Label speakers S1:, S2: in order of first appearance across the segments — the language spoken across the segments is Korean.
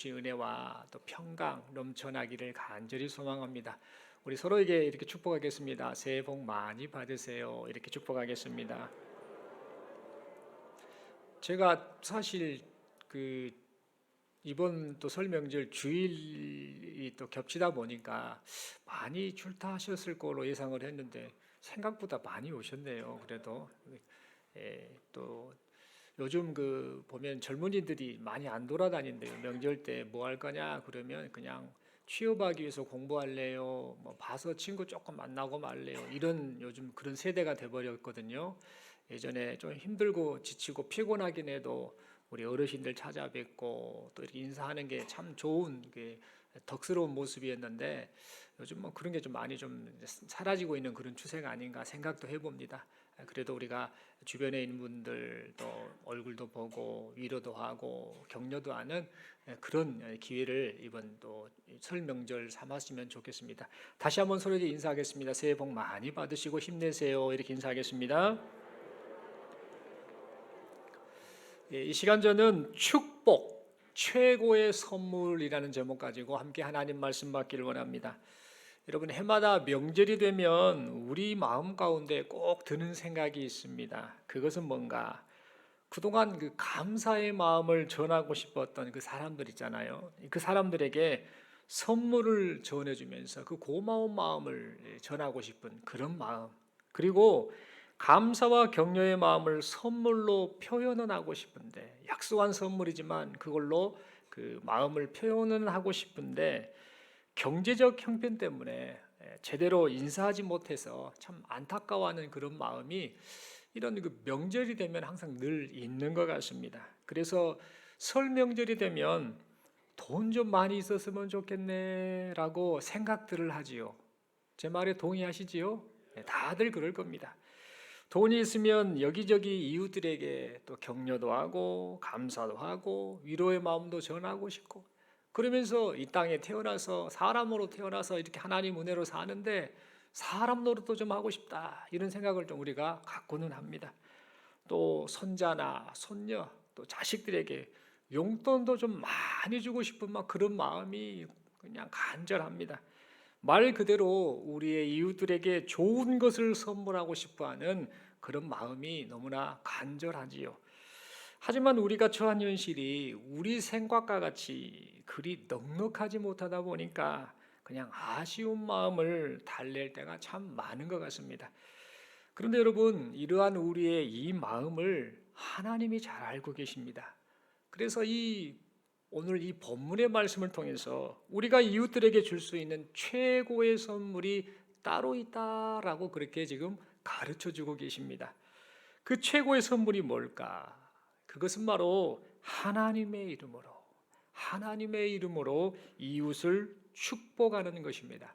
S1: 주의 은혜와 또 평강 넘쳐나기를 간절히 소망합니다. 우리 서로에게 이렇게 축복하겠습니다. 새해 복 많이 받으세요. 이렇게 축복하겠습니다. 제가 사실 그 이번 또 설 명절 주일이 또 겹치다 보니까 많이 출타하셨을 거로 예상을 했는데 생각보다 많이 오셨네요. 그래도 또 요즘 그 보면 젊은이들이 많이 안 돌아다닌대요. 명절 때 뭐 할 거냐 그러면 그냥 취업하기 위해서 공부할래요. 뭐 봐서 친구 조금 만나고 말래요. 이런 요즘 그런 세대가 돼버렸거든요. 예전에 좀 힘들고 지치고 피곤하긴 해도 우리 어르신들 찾아뵙고 또 이렇게 인사하는 게 참 좋은 게 덕스러운 모습이었는데 요즘 뭐 그런 게 좀 많이 좀 사라지고 있는 그런 추세가 아닌가 생각도 해봅니다. 그래도 우리가 주변에 있는 분들도 얼굴도 보고 위로도 하고 격려도 하는 그런 기회를 이번 또 설 명절 삼았으면 좋겠습니다. 다시 한번 서로에게 인사하겠습니다. 새해 복 많이 받으시고 힘내세요. 이렇게 인사하겠습니다. 이 시간 저는 축복, 최고의 선물이라는 제목 가지고 함께 하나님 말씀 받기를 원합니다. 여러분 해마다 명절이 되면 우리 마음 가운데 꼭 드는 생각이 있습니다. 그것은 뭔가 그동안 그 감사의 마음을 전하고 싶었던 그 사람들 있잖아요. 그 사람들에게 선물을 전해주면서 그 고마운 마음을 전하고 싶은 그런 마음. 그리고 감사와 격려의 마음을 선물로 표현은 하고 싶은데 약소한 선물이지만 그걸로 그 마음을 표현은 하고 싶은데 경제적 형편 때문에 제대로 인사하지 못해서 참 안타까워하는 그런 마음이 이런 그 명절이 되면 항상 늘 있는 것 같습니다. 그래서 설 명절이 되면 돈 좀 많이 있었으면 좋겠네라고 생각들을 하지요. 제 말에 동의하시지요? 다들 그럴 겁니다. 돈이 있으면 여기저기 이웃들에게 또 격려도 하고 감사도 하고 위로의 마음도 전하고 싶고 그러면서 이 땅에 태어나서 사람으로 태어나서 이렇게 하나님 은혜로 사는데 사람 노릇도 좀 하고 싶다 이런 생각을 좀 우리가 갖고는 합니다. 또 손자나 손녀 또 자식들에게 용돈도 좀 많이 주고 싶은 막 그런 마음이 그냥 간절합니다. 말 그대로 우리의 이웃들에게 좋은 것을 선물하고 싶어하는 그런 마음이 너무나 간절하지요. 하지만 우리가 처한 현실이 우리 생각과 같이 그리 넉넉하지 못하다 보니까 그냥 아쉬운 마음을 달랠 때가 참 많은 것 같습니다. 그런데 여러분, 이러한 우리의 이 마음을 하나님이 잘 알고 계십니다. 그래서 오늘 이 본문의 말씀을 통해서 우리가 이웃들에게 줄 수 있는 최고의 선물이 따로 있다라고 그렇게 지금 가르쳐 주고 계십니다. 그 최고의 선물이 뭘까? 그것은 바로 하나님의 이름으로 이웃을 축복하는 것입니다.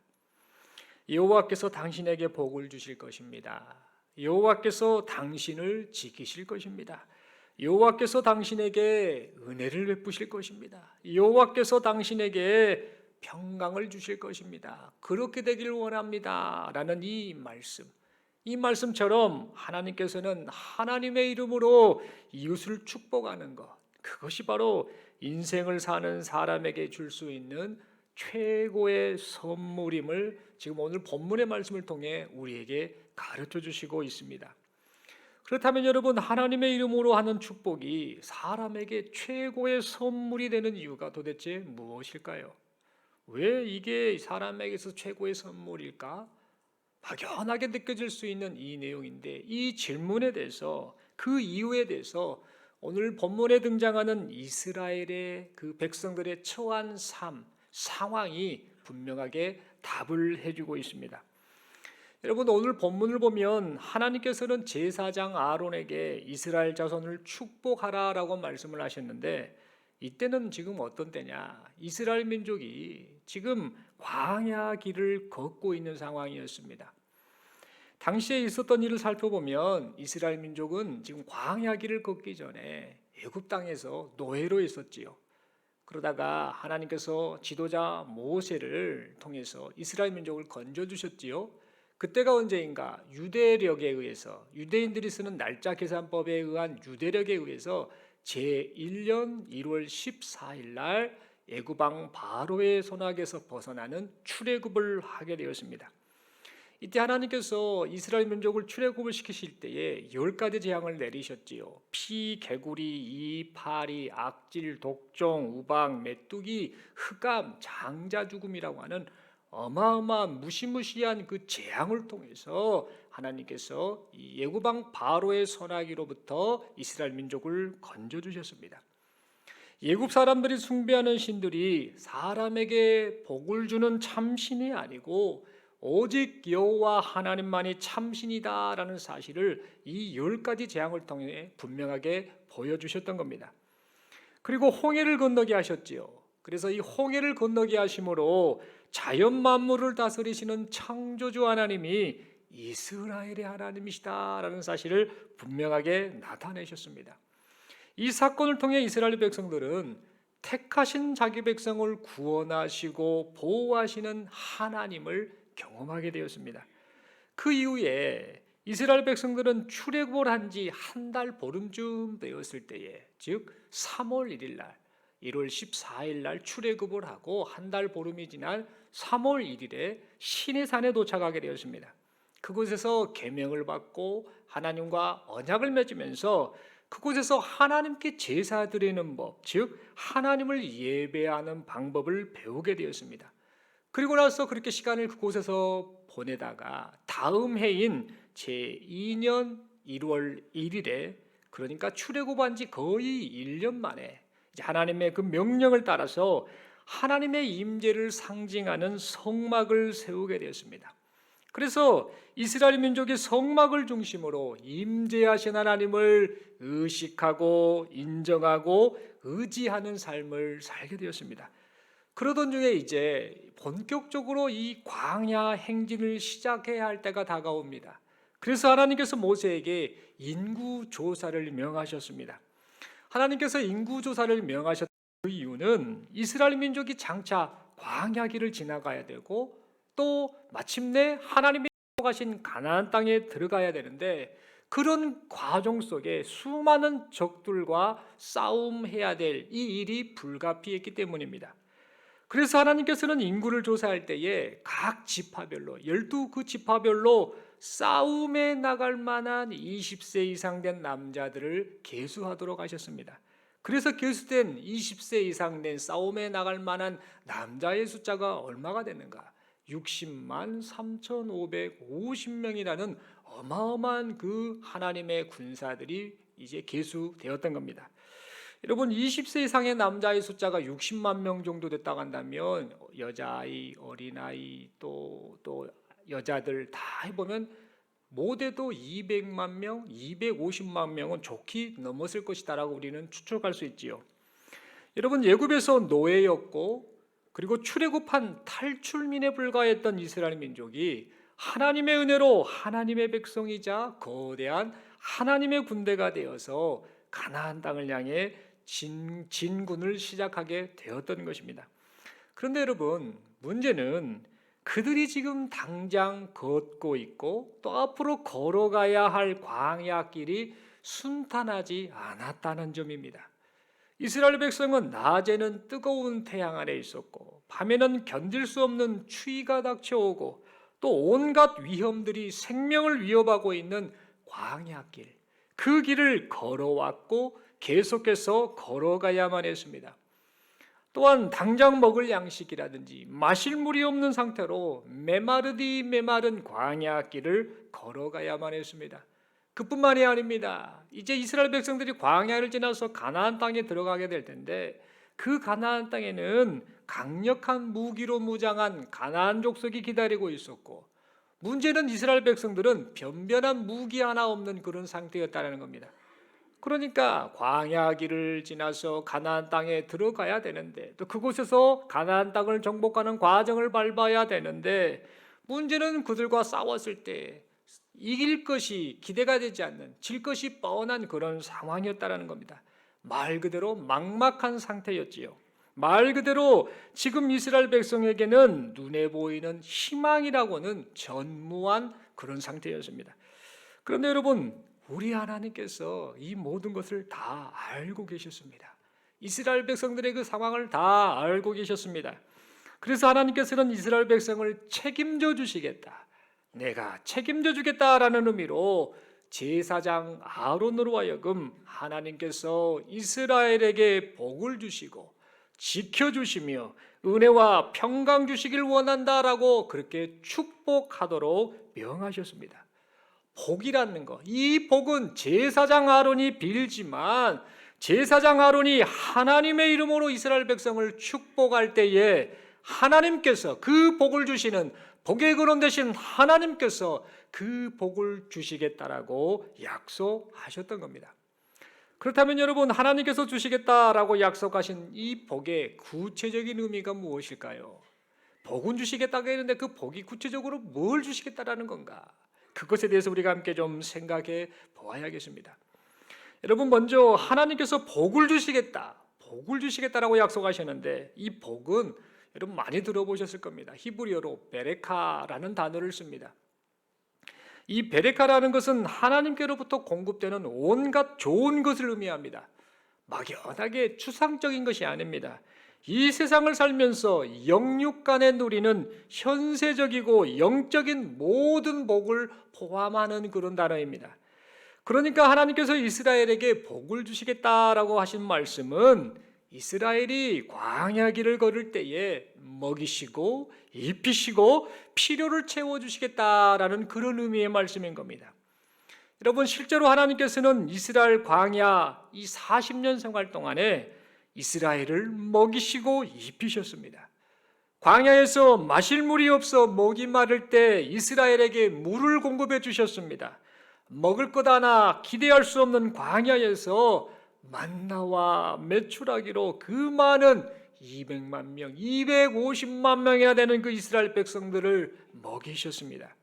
S1: 여호와께서 당신에게 복을 주실 것입니다. 여호와께서 당신을 지키실 것입니다. 여호와께서 당신에게 은혜를 베푸실 것입니다. 여호와께서 당신에게 평강을 주실 것입니다. 그렇게 되기를 원합니다. 라는 이 말씀처럼 하나님께서는 하나님의 이름으로 이웃을 축복하는 것, 그것이 바로 인생을 사는 사람에게 줄 수 있는 최고의 선물임을 지금 오늘 본문의 말씀을 통해 우리에게 가르쳐 주시고 있습니다. 그렇다면 여러분, 하나님의 이름으로 하는 축복이 사람에게 최고의 선물이 되는 이유가 도대체 무엇일까요? 왜 이게 사람에게서 최고의 선물일까? 막연하게 느껴질 수 있는 이 내용인데 이 질문에 대해서 그 이유에 대해서 오늘 본문에 등장하는 이스라엘의 그 백성들의 처한 상황이 분명하게 답을 해주고 있습니다. 여러분 오늘 본문을 보면 하나님께서는 제사장 아론에게 이스라엘 자손을 축복하라라고 말씀을 하셨는데 이때는 지금 어떤 때냐? 이스라엘 민족이 지금 광야 길을 걷고 있는 상황이었습니다. 당시에 있었던 일을 살펴보면 이스라엘 민족은 지금 광야 길을 걷기 전에 애굽 땅에서 노예로 있었지요. 그러다가 하나님께서 지도자 모세를 통해서 이스라엘 민족을 건져 주셨지요. 그때가 언제인가? 유대력에 의해서 유대인들이 쓰는 날짜 계산법에 의한 유대력에 의해서 제1년 1월 14일 날 애굽 왕 바로의 손아귀에서 벗어나는 출애굽을 하게 되었습니다. 이때 하나님께서 이스라엘 민족을 출애굽을 시키실 때에 10가지 재앙을 내리셨지요. 피, 개구리, 이, 파리, 악질, 독종, 우박, 메뚜기, 흑암, 장자 죽음이라고 하는 어마어마한 무시무시한 그 재앙을 통해서 하나님께서 이 애굽 왕 바로의 손아귀로부터 이스라엘 민족을 건져 주셨습니다. 애굽 사람들이 숭배하는 신들이 사람에게 복을 주는 참신이 아니고 오직 여호와 하나님만이 참신이다라는 사실을 이 10가지 재앙을 통해 분명하게 보여주셨던 겁니다. 그리고 홍해를 건너게 하셨지요. 그래서 이 홍해를 건너게 하심으로 자연 만물을 다스리시는 창조주 하나님이 이스라엘의 하나님이시다라는 사실을 분명하게 나타내셨습니다. 이 사건을 통해 이스라엘 백성들은 택하신 자기 백성을 구원하시고 보호하시는 하나님을 경험하게 되었습니다. 그 이후에 이스라엘 백성들은 출애굽을 한 지 한 달 보름쯤 되었을 때에, 즉 3월 1일 날 1월 14일 날 출애굽을 하고 한 달 보름이 지난 3월 1일에 시내산에 도착하게 되었습니다. 그곳에서 계명을 받고 하나님과 언약을 맺으면서 그곳에서 하나님께 제사 드리는 법, 즉 하나님을 예배하는 방법을 배우게 되었습니다. 그리고 나서 그렇게 시간을 그곳에서 보내다가 다음 해인 제2년 1월 1일에, 그러니까 출애굽한 지 거의 1년 만에 하나님의 그 명령을 따라서 하나님의 임재를 상징하는 성막을 세우게 되었습니다. 그래서 이스라엘 민족이 성막을 중심으로 임재하신 하나님을 의식하고 인정하고 의지하는 삶을 살게 되었습니다. 그러던 중에 이제 본격적으로 이 광야 행진을 시작해야 할 때가 다가옵니다. 그래서 하나님께서 모세에게 인구 조사를 명하셨습니다. 하나님께서 인구 조사를 명하셨던 그 이유는 이스라엘 민족이 장차 광야길을 지나가야 되고 또 마침내 하나님이 약속하신 가나안 땅에 들어가야 되는데, 그런 과정 속에 수많은 적들과 싸움해야 될 이 일이 불가피했기 때문입니다. 그래서 하나님께서는 인구를 조사할 때에 각 지파별로 12그 지파별로 싸움에 나갈 만한 20세 이상 된 남자들을 계수하도록 하셨습니다. 그래서 계수된 20세 이상 된 싸움에 나갈 만한 남자의 숫자가 얼마가 되는가? 60만 3,550명이라는 어마어마한 그 하나님의 군사들이 이제 계수되었던 겁니다. 여러분, 20세 이상의 남자의 숫자가 60만 명 정도 됐다고 한다면 여자아이, 어린아이, 또 여자들 다 해보면 못해도 200만 명, 250만 명은 좋게 넘었을 것이다라고 우리는 추측할 수 있지요. 여러분, 애굽에서 노예였고 그리고 출애굽한 탈출민에 불과했던 이스라엘 민족이 하나님의 은혜로 하나님의 백성이자 거대한 하나님의 군대가 되어서 가나안 땅을 향해 진군을 시작하게 되었던 것입니다. 그런데 여러분, 문제는 그들이 지금 당장 걷고 있고 또 앞으로 걸어가야 할 광야길이 순탄하지 않았다는 점입니다. 이스라엘 백성은 낮에는 뜨거운 태양 아래 있었고 밤에는 견딜 수 없는 추위가 닥쳐오고 또 온갖 위험들이 생명을 위협하고 있는 광야길, 그 길을 걸어왔고 계속해서 걸어가야만 했습니다. 또한 당장 먹을 양식이라든지 마실 물이 없는 상태로 메마르디 메마른 광야길을 걸어가야만 했습니다. 그뿐만이 아닙니다. 이제 이스라엘 백성들이 광야를 지나서 가나안 땅에 들어가게 될 텐데, 그 가나안 땅에는 강력한 무기로 무장한 가나안 족속이 기다리고 있었고, 문제는 이스라엘 백성들은 변변한 무기 하나 없는 그런 상태였다는 겁니다. 그러니까 광야길을 지나서 가나안 땅에 들어가야 되는데, 또 그곳에서 가나안 땅을 정복하는 과정을 밟아야 되는데, 문제는 그들과 싸웠을 때 이길 것이 기대가 되지 않는, 질 것이 뻔한 그런 상황이었다는 겁니다. 말 그대로 막막한 상태였지요. 말 그대로 지금 이스라엘 백성에게는 눈에 보이는 희망이라고는 전무한 그런 상태였습니다. 그런데 여러분, 우리 하나님께서 이 모든 것을 다 알고 계셨습니다. 이스라엘 백성들의 그 상황을 다 알고 계셨습니다. 그래서 하나님께서는 이스라엘 백성을 책임져 주시겠다, 내가 책임져 주겠다라는 의미로 제사장 아론으로 하여금 하나님께서 이스라엘에게 복을 주시고 지켜주시며 은혜와 평강 주시길 원한다라고 그렇게 축복하도록 명하셨습니다. 복이라는 거, 이 복은 제사장 아론이 빌지만 제사장 아론이 하나님의 이름으로 이스라엘 백성을 축복할 때에 하나님께서 그 복을 주시는 복의 근원 되신 하나님께서 그 복을 주시겠다라고 약속하셨던 겁니다. 그렇다면 여러분, 하나님께서 주시겠다라고 약속하신 이 복의 구체적인 의미가 무엇일까요? 복은 주시겠다고 했는데 그 복이 구체적으로 뭘 주시겠다라는 건가? 그것에 대해서 우리가 함께 좀 생각해 보아야겠습니다. 여러분, 먼저 하나님께서 복을 주시겠다라고 약속하셨는데 이 복은 여러분 많이 들어보셨을 겁니다. 히브리어로 베레카라는 단어를 씁니다. 이 베레카라는 것은 하나님께로부터 공급되는 온갖 좋은 것을 의미합니다. 막연하게 추상적인 것이 아닙니다. 이 세상을 살면서 영육간에 누리는 현세적이고 영적인 모든 복을 포함하는 그런 단어입니다. 그러니까 하나님께서 이스라엘에게 복을 주시겠다라고 하신 말씀은 이스라엘이 광야 길을 걸을 때에 먹이시고 입히시고 필요를 채워주시겠다라는 그런 의미의 말씀인 겁니다. 여러분, 실제로 하나님께서는 이스라엘 광야 이 40년 생활 동안에 이스라엘을 먹이시고 입히셨습니다. 광야에서 마실 물이 없어 목이 마를 때 이스라엘에게 물을 공급해 주셨습니다. 먹을 것 하나 기대할 수 없는 광야에서 만나와 메추라기로 그 많은 200만 명, 250만 명이나 되는 그 이스라엘 백성들을 먹이셨습니다.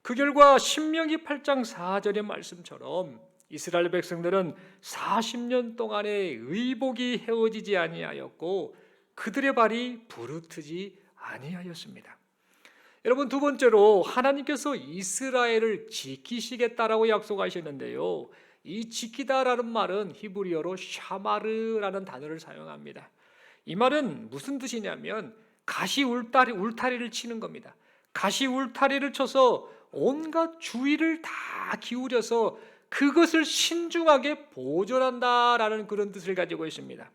S1: 그 결과 신명기 8장 4절의 말씀처럼 이스라엘 백성들은 40년 동안의 의복이 헤어지지 아니하였고 그들의 발이 부르트지 아니하였습니다. 여러분, 두 번째로 하나님께서 이스라엘을 지키시겠다라고 약속하셨는데요, 이 지키다라는 말은 히브리어로 샤마르라는 단어를 사용합니다. 이 말은 무슨 뜻이냐면 가시 울타리를 치는 겁니다. 가시 울타리를 쳐서 온갖 주의를 다 기울여서 그것을 신중하게 보존한다라는 그런 뜻을 가지고 있습니다.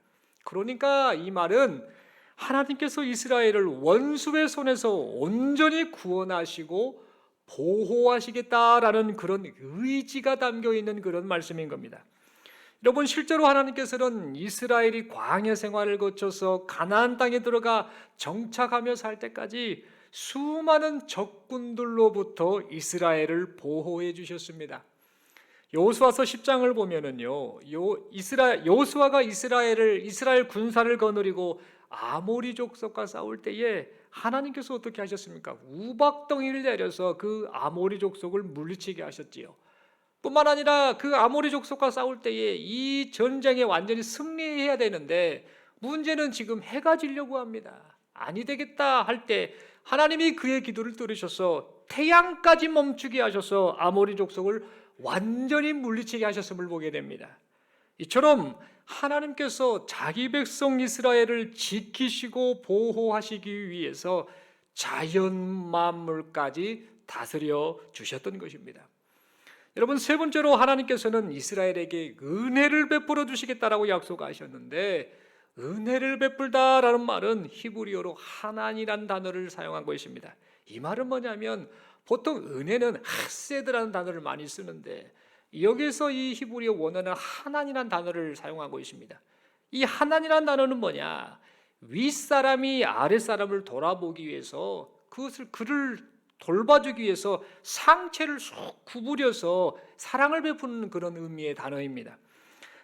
S1: 그러니까 이 말은 하나님께서 이스라엘을 원수의 손에서 온전히 구원하시고 보호하시겠다라는 그런 의지가 담겨 있는 그런 말씀인 겁니다. 여러분, 실제로 하나님께서는 이스라엘이 광야 생활을 거쳐서 가나안 땅에 들어가 정착하며 살 때까지 수많은 적군들로부터 이스라엘을 보호해 주셨습니다. 여호수아서 10장을 보면은요, 여호수아가 이스라엘 군사를 거느리고 아모리 족속과 싸울 때에 하나님께서 어떻게 하셨습니까? 우박덩이를 내려서 그 아모리 족속을 물리치게 하셨지요. 뿐만 아니라 그 아모리 족속과 싸울 때에 이 전쟁에 완전히 승리해야 되는데 문제는 지금 해가 지려고 합니다. 아니 되겠다 할 때 하나님이 그의 기도를 들으셔서 태양까지 멈추게 하셔서 아모리 족속을 완전히 물리치게 하셨음을 보게 됩니다. 이처럼 하나님께서 자기 백성 이스라엘을 지키시고 보호하시기 위해서 자연 만물까지 다스려 주셨던 것입니다. 여러분, 세 번째로 하나님께서는 이스라엘에게 은혜를 베풀어 주시겠다라고 약속하셨는데, 은혜를 베풀다라는 말은 히브리어로 하난이라는 단어를 사용하고 있습니다. 이 말은 뭐냐면 보통 은혜는 하세드라는 단어를 많이 쓰는데 여기서 이 히브리어 원어는 하난이라는 단어를 사용하고 있습니다. 이 하난이라는 단어는 뭐냐? 윗사람이 아랫사람을 돌아보기 위해서 그를 돌봐주기 위해서 상체를 쏙 구부려서 사랑을 베푸는 그런 의미의 단어입니다.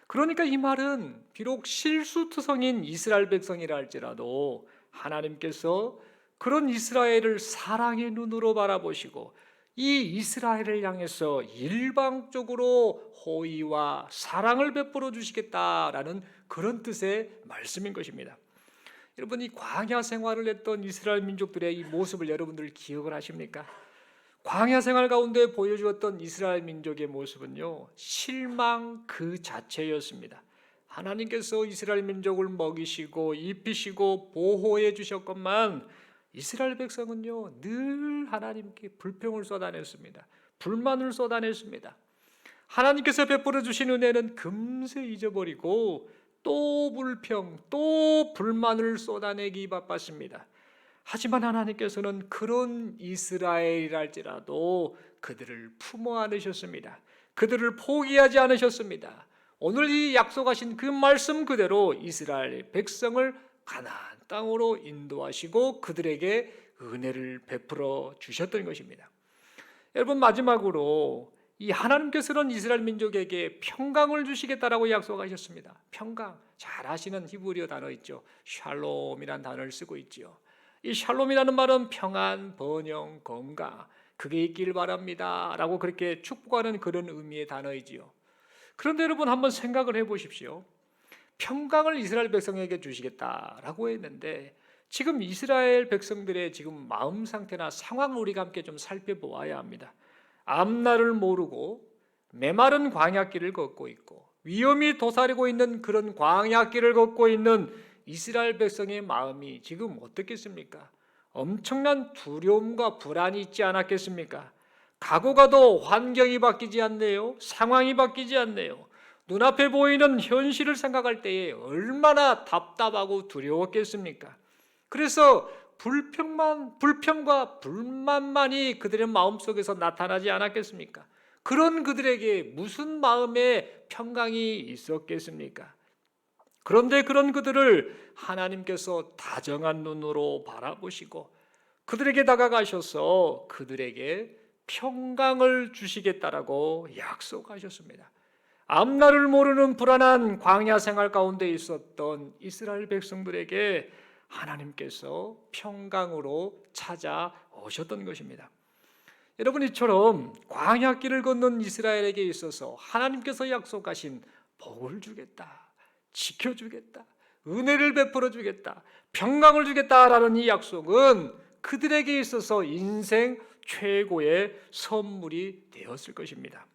S1: 그러니까 이 말은 비록 실수투성인 이스라엘 백성이라 할지라도 하나님께서 그런 이스라엘을 사랑의 눈으로 바라보시고 이 이스라엘을 향해서 일방적으로 호의와 사랑을 베풀어 주시겠다라는 그런 뜻의 말씀인 것입니다. 여러분, 이 광야 생활을 했던 이스라엘 민족들의 이 모습을 여러분들 기억을 하십니까? 광야 생활 가운데 보여주었던 이스라엘 민족의 모습은요, 실망 그 자체였습니다. 하나님께서 이스라엘 민족을 먹이시고 입히시고 보호해 주셨건만 이스라엘 백성은요 늘 하나님께 불평을 쏟아냈습니다. 불만을 쏟아냈습니다. 하나님께서 베풀어 주신 은혜는 금세 잊어버리고 또 불평, 또 불만을 쏟아내기 바빴습니다. 하지만 하나님께서는 그런 이스라엘이랄지라도 그들을 품어 안으셨습니다. 그들을 포기하지 않으셨습니다. 오늘 이 약속하신 그 말씀 그대로 이스라엘 백성을 가나안 땅으로 인도하시고 그들에게 은혜를 베풀어 주셨던 것입니다. 여러분, 마지막으로 이 하나님께서는 이스라엘 민족에게 평강을 주시겠다라고 약속하셨습니다. 평강, 잘 아시는 히브리어 단어 있죠. 샬롬이라는 단어를 쓰고 있죠. 이 샬롬이라는 말은 평안, 번영, 건강, 그게 있길 바랍니다 라고 그렇게 축복하는 그런 의미의 단어이지요. 그런데 여러분 한번 생각을 해보십시오. 평강을 이스라엘 백성에게 주시겠다라고 했는데 지금 이스라엘 백성들의 지금 마음 상태나 상황을 우리가 함께 좀 살펴보아야 합니다. 앞날을 모르고 메마른 광야길을 걷고 있고 위험이 도사리고 있는 그런 광야길을 걷고 있는 이스라엘 백성의 마음이 지금 어떻겠습니까? 엄청난 두려움과 불안이 있지 않았겠습니까? 가고 가도 환경이 바뀌지 않네요. 상황이 바뀌지 않네요. 눈앞에 보이는 현실을 생각할 때에 얼마나 답답하고 두려웠겠습니까? 그래서 불평과 불만만이 그들의 마음속에서 나타나지 않았겠습니까? 그런 그들에게 무슨 마음의 평강이 있었겠습니까? 그런데 그런 그들을 하나님께서 다정한 눈으로 바라보시고 그들에게 다가가셔서 그들에게 평강을 주시겠다라고 약속하셨습니다. 앞날을 모르는 불안한 광야 생활 가운데 있었던 이스라엘 백성들에게 하나님께서 평강으로 찾아오셨던 것입니다. 여러분, 이처럼 광야길을 걷는 이스라엘에게 있어서 하나님께서 약속하신 복을 주겠다, 지켜주겠다, 은혜를 베풀어 주겠다, 평강을 주겠다라는 이 약속은 그들에게 있어서 인생 최고의 선물이 되었을 것입니다.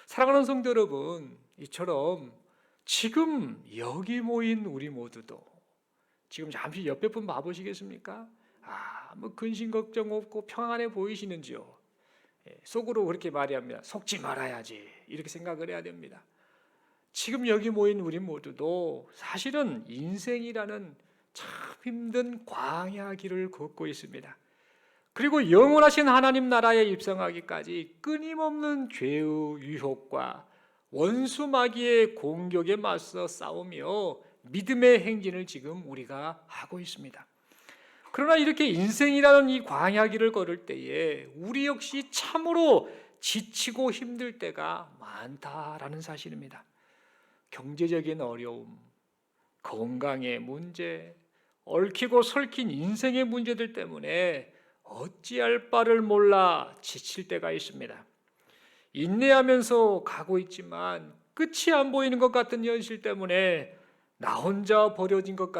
S1: 사랑하는 성도 여러분, 이처럼 지금 여기 모인 우리 모두도 지금 잠시 옆에 분 봐보시겠습니까? 뭐 근심 걱정 없고 평안해 보이시는지요? 속으로 그렇게 말합니다. 속지 말아야지 이렇게 생각을 해야 됩니다. 지금 여기 모인 우리 모두도 사실은 인생이라는 참 힘든 광야 길을 걷고 있습니다. 그리고 영원하신 하나님 나라에 입성하기까지 끊임없는 죄의 유혹과 원수 마귀의 공격에 맞서 싸우며 믿음의 행진을 지금 우리가 하고 있습니다. 그러나 이렇게 인생이라는 이 광야 길을 걸을 때에 우리 역시 참으로 지치고 힘들 때가 많다라는 사실입니다. 경제적인 어려움, 건강의 문제, 얽히고 설킨 인생의 문제들 때문에 어찌할 바를 몰라 지칠 때가 있습니다. 인내하면서 가고 있지만 끝이 안 보이는 것 같은 현실 때문에 나 혼자 버려진 것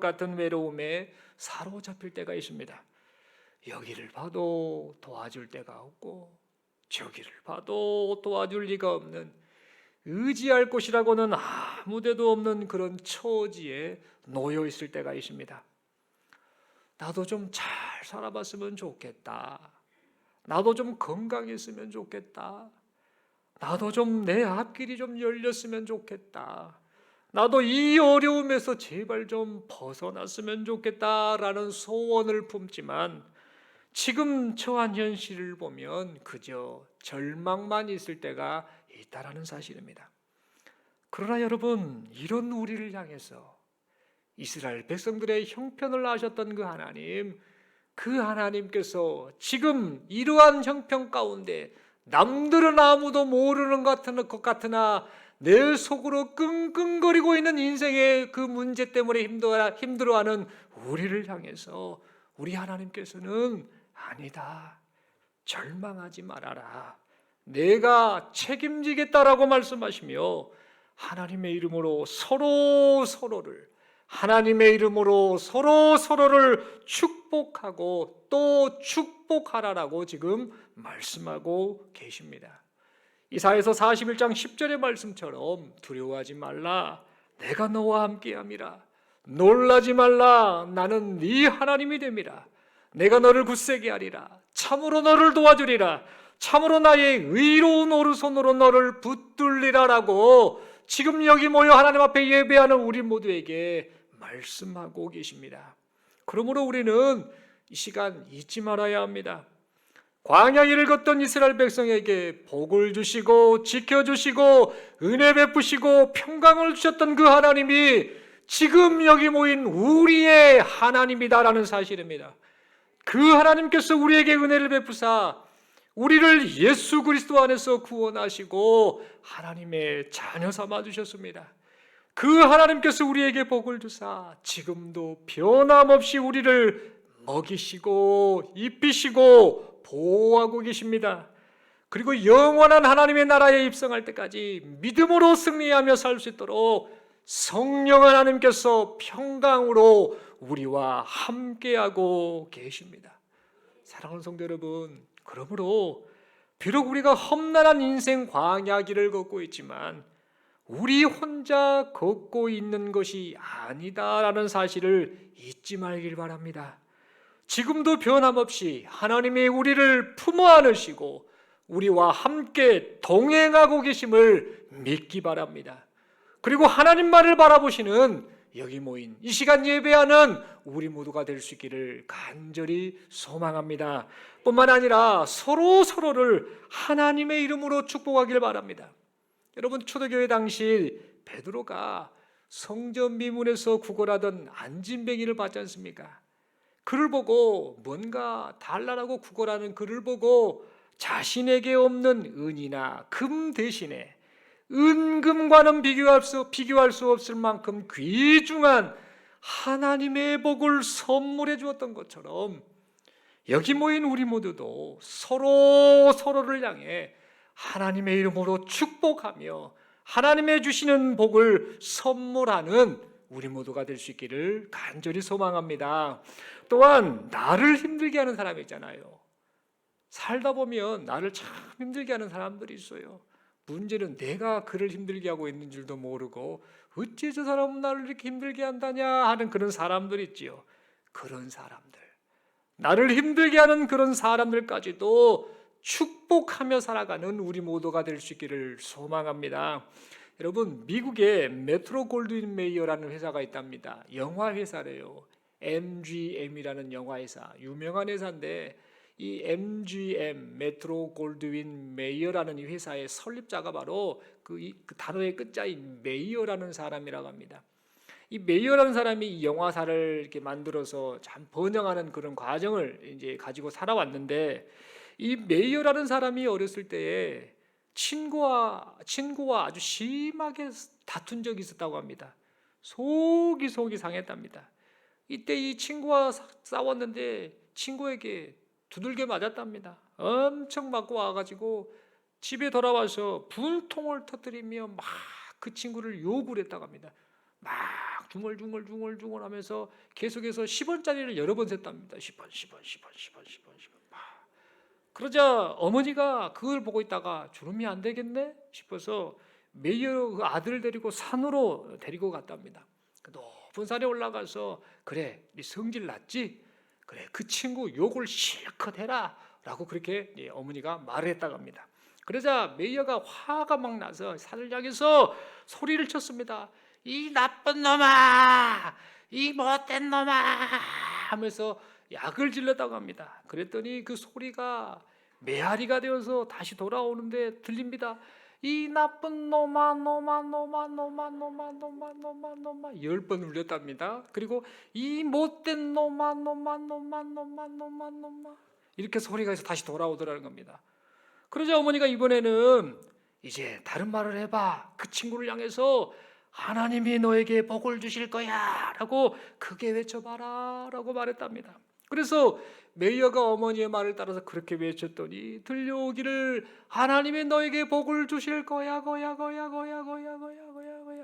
S1: 같은 외로움에 사로잡힐 때가 있습니다. 여기를 봐도 도와줄 데가 없고 저기를 봐도 도와줄 리가 없는, 의지할 곳이라고는 아무데도 없는 그런 처지에 놓여 있을 때가 있습니다. 나도 좀 잘 살아봤으면 좋겠다. 나도 좀 건강했으면 좋겠다. 나도 좀 내 앞길이 좀 열렸으면 좋겠다. 나도 이 어려움에서 제발 좀 벗어났으면 좋겠다라는 소원을 품지만 지금 처한 현실을 보면 그저 절망만 있을 때가 있다라는 사실입니다. 그러나 여러분, 이런 우리를 향해서 이스라엘 백성들의 형편을 아셨던 그 하나님께서 지금 이러한 형편 가운데 남들은 아무도 모르는 것 같으나 내 속으로 끙끙거리고 있는 인생의 그 문제 때문에 힘들어하는 우리를 향해서 우리 하나님께서는 아니다, 절망하지 말아라, 내가 책임지겠다라고 말씀하시며 하나님의 이름으로 서로를 축복하고 또 축복하라라고 지금 말씀하고 계십니다. 이사야서 41장 10절의 말씀처럼 두려워하지 말라 내가 너와 함께함이라 놀라지 말라 나는 네 하나님이 됨이라 내가 너를 굳세게 하리라 참으로 너를 도와주리라 참으로 나의 의로운 오른손으로 너를 붙들리라라고 지금 여기 모여 하나님 앞에 예배하는 우리 모두에게 말씀하고 계십니다. 그러므로 우리는 이 시간 잊지 말아야 합니다. 광야길을 걷던 이스라엘 백성에게 복을 주시고 지켜주시고 은혜 베푸시고 평강을 주셨던 그 하나님이 지금 여기 모인 우리의 하나님이다라는 사실입니다. 그 하나님께서 우리에게 은혜를 베푸사 우리를 예수 그리스도 안에서 구원하시고 하나님의 자녀 삼아 주셨습니다. 그 하나님께서 우리에게 복을 주사 지금도 변함없이 우리를 먹이시고 입히시고 보호하고 계십니다. 그리고 영원한 하나님의 나라에 입성할 때까지 믿음으로 승리하며 살 수 있도록 성령 하나님께서 평강으로 우리와 함께하고 계십니다. 사랑하는 성도 여러분, 그러므로 비록 우리가 험난한 인생 광야길을 걷고 있지만 우리 혼자 걷고 있는 것이 아니다라는 사실을 잊지 말길 바랍니다. 지금도 변함없이 하나님이 우리를 품어 안으시고 우리와 함께 동행하고 계심을 믿기 바랍니다. 그리고 하나님만을 바라보시는 여기 모인 이 시간 예배하는 우리 모두가 될 수 있기를 간절히 소망합니다. 뿐만 아니라 서로를 하나님의 이름으로 축복하길 바랍니다. 여러분, 초대교회 당시 베드로가 성전 미문에서 구걸하던 안진뱅이를 봤지 않습니까? 그를 보고 뭔가 달라라고 구걸하는 그를 보고 자신에게 없는 은이나 금 대신에 은금과는 비교할 수 없을 만큼 귀중한 하나님의 복을 선물해 주었던 것처럼 여기 모인 우리 모두도 서로를 향해 하나님의 이름으로 축복하며 하나님의 주시는 복을 선물하는 우리 모두가 될 수 있기를 간절히 소망합니다. 또한 나를 힘들게 하는 사람이 있잖아요. 살다 보면 나를 참 힘들게 하는 사람들이 있어요. 문제는 내가 그를 힘들게 하고 있는 줄도 모르고 어찌 저 사람은 나를 이렇게 힘들게 한다냐 하는 그런 사람들 있지요. 그런 사람들, 나를 힘들게 하는 그런 사람들까지도 축복하며 살아가는 우리 모두가 될 수 있기를 소망합니다. 여러분, 미국에 메트로 골드윈 메이어라는 회사가 있답니다. 영화 회사래요. MGM이라는 영화 회사, 유명한 회사인데 이 MGM 메트로 골드윈 메이어라는 이 회사의 설립자가 바로 그 단어의 끝자인 메이어라는 사람이라고 합니다. 이 메이어라는 사람이 이 영화사를 이렇게 만들어서 참 번영하는 그런 과정을 이제 가지고 살아왔는데, 이 메이어라는 사람이 어렸을 때에 친구와 아주 심하게 다툰 적이 있었다고 합니다. 속이 상했답니다. 이때 이 친구와 싸웠는데 친구에게 두들겨 맞았답니다. 엄청 맞고 와가지고 집에 돌아와서 분통을 터뜨리며 막 그 친구를 욕을 했다고 합니다. 막 중얼중얼 하면서 계속해서 10원짜리를 여러 번 셌답니다. 10원. 그러자 어머니가 그걸 보고 있다가 주름이 안 되겠네 싶어서 메이어 그 아들을 데리고 산으로 데리고 갔답니다. 그 높은 산에 올라가서 그래, 네 성질 났지? 그래, 그 친구 욕을 실컷 해라 라고 그렇게 어머니가 말을 했다고 합니다. 그러자 메이어가 화가 막 나서 산을 향해서 소리를 쳤습니다. 이 나쁜 놈아, 이 못된 놈아 하면서 약을 질렀다고 합니다. 그랬더니 그 소리가 메아리가 되어서 다시 돌아오는데 들립니다. 이 나쁜 놈아 10번 울렸답니다. 그리고 이 못된 놈아 이렇게 소리가 해서 다시 돌아오더라는 겁니다. 그러자 어머니가 이번에는 이제 다른 말을 해봐. 그 친구를 향해서 하나님이 너에게 복을 주실 거야 라고 크게 외쳐봐라 라고 말했답니다. 그래서 메이어가 어머니의 말을 따라서 그렇게 외쳤더니 들려오기를 하나님이 너에게 복을 주실 거야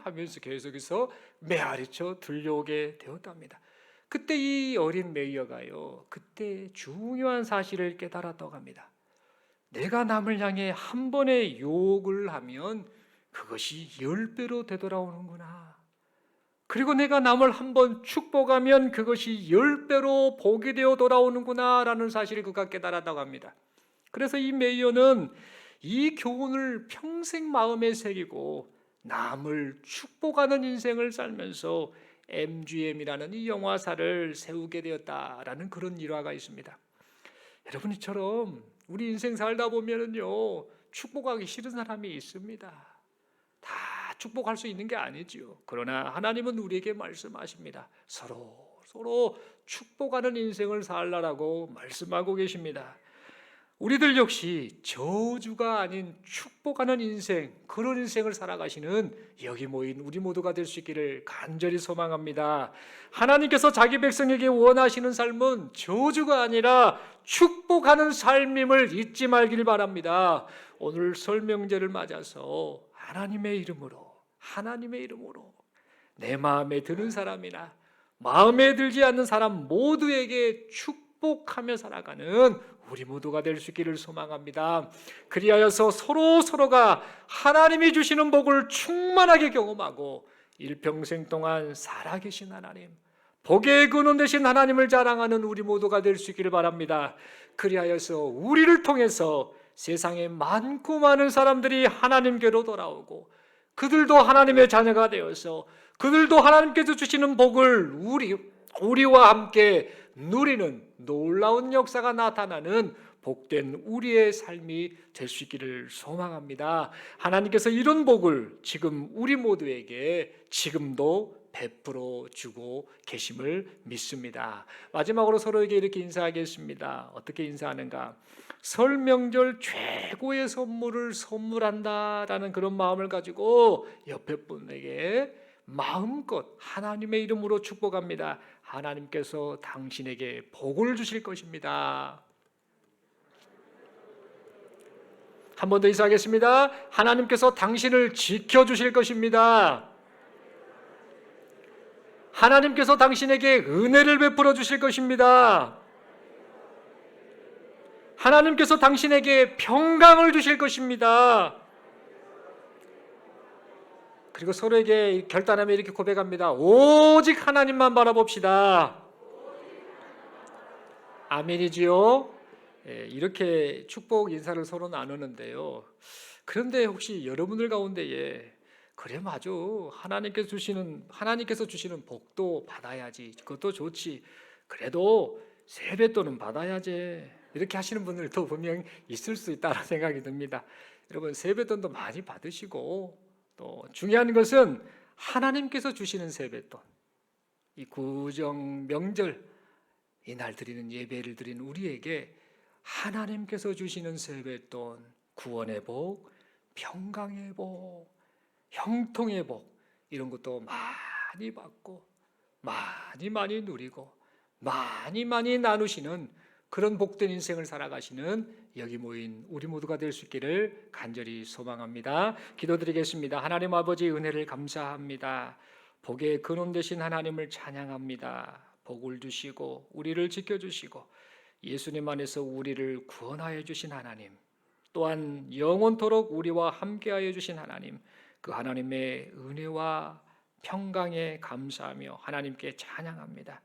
S1: 하면서 계속해서 메아리쳐 들려오게 되었답니다. 그때 이 어린 메이어가요, 그때 중요한 사실을 깨달았다고 합니다. 내가 남을 향해 한 번의 욕을 하면 그것이 10배로 되돌아오는구나. 그리고 내가 남을 한 번 축복하면 그것이 10배로 복이 되어 돌아오는구나 라는 사실을 그가 깨달았다고 합니다. 그래서 이 메이어는 이 교훈을 평생 마음에 새기고 남을 축복하는 인생을 살면서 MGM이라는 이 영화사를 세우게 되었다라는 그런 일화가 있습니다. 여러분처럼 우리 인생 살다 보면은요, 축복하기 싫은 사람이 있습니다. 다 축복할 수 있는 게 아니지요. 그러나 하나님은 우리에게 말씀하십니다. 서로 축복하는 인생을 살라라고 말씀하고 계십니다. 우리들 역시 저주가 아닌 축복하는 인생, 그런 인생을 살아가시는 여기 모인 우리 모두가 될 수 있기를 간절히 소망합니다. 하나님께서 자기 백성에게 원하시는 삶은 저주가 아니라 축복하는 삶임을 잊지 말길 바랍니다. 오늘 설 명절을 맞아서 하나님의 이름으로 내 마음에 드는 사람이나 마음에 들지 않는 사람 모두에게 축복하며 살아가는 우리 모두가 될 수 있기를 소망합니다. 그리하여서 서로가 하나님이 주시는 복을 충만하게 경험하고 일평생 동안 살아계신 하나님, 복의 근원 되신 하나님을 자랑하는 우리 모두가 될 수 있기를 바랍니다. 그리하여서 우리를 통해서 세상에 많고 많은 사람들이 하나님께로 돌아오고 그들도 하나님의 자녀가 되어서 그들도 하나님께서 주시는 복을 우리와 함께 누리는 놀라운 역사가 나타나는 복된 우리의 삶이 될 수 있기를 소망합니다. 하나님께서 이런 복을 지금 우리 모두에게 지금도 베풀어 주고 계심을 믿습니다. 마지막으로 서로에게 이렇게 인사하겠습니다. 어떻게 인사하는가? 설 명절 최고의 선물을 선물한다라는 그런 마음을 가지고 옆에 분에게 마음껏 하나님의 이름으로 축복합니다. 하나님께서 당신에게 복을 주실 것입니다. 한 번 더 인사하겠습니다. 하나님께서 당신을 지켜주실 것입니다. 하나님께서 당신에게 은혜를 베풀어 주실 것입니다. 하나님께서 당신에게 평강을 주실 것입니다. 그리고 서로에게 결단하며 이렇게 고백합니다. 오직 하나님만 바라봅시다. 아멘이지요? 이렇게 축복 인사를 서로 나누는데요. 그런데 혹시 여러분들 가운데에 그래 맞아, 하나님께서 주시는 복도 받아야지, 그것도 좋지, 그래도 세뱃돈은 받아야지, 이렇게 하시는 분들도 분명 있을 수 있다는 생각이 듭니다. 여러분, 세뱃돈도 많이 받으시고, 또 중요한 것은 하나님께서 주시는 세뱃돈, 이 구정 명절 이날 드리는 예배를 드리는 우리에게 하나님께서 주시는 세뱃돈, 구원의 복, 평강의 복, 형통의 복, 이런 것도 많이 받고 많이 누리고 많이 나누시는 그런 복된 인생을 살아가시는 여기 모인 우리 모두가 될 수 있기를 간절히 소망합니다. 기도드리겠습니다. 하나님 아버지, 은혜를 감사합니다. 복의 근원 되신 하나님을 찬양합니다. 복을 주시고 우리를 지켜주시고 예수님 안에서 우리를 구원하여 주신 하나님, 또한 영원토록 우리와 함께하여 주신 하나님, 그 하나님의 은혜와 평강에 감사하며 하나님께 찬양합니다.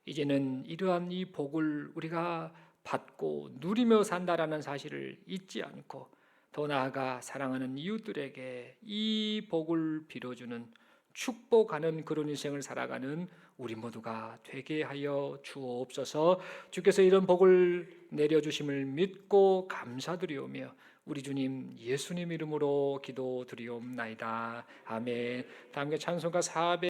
S1: 이제는 이러한 이 복을 우리가 받고 누리며 산다라는 사실을 잊지 않고 더 나아가 사랑하는 이웃들에게 이 복을 빌어주는, 축복하는 그런 인생을 살아가는 우리 모두가 되게 하여 주옵소서. 주께서 이런 복을 내려주심을 믿고 감사드리오며 우리 주님 예수님 이름으로 기도드리옵나이다. 아멘. 다음에 찬송가 400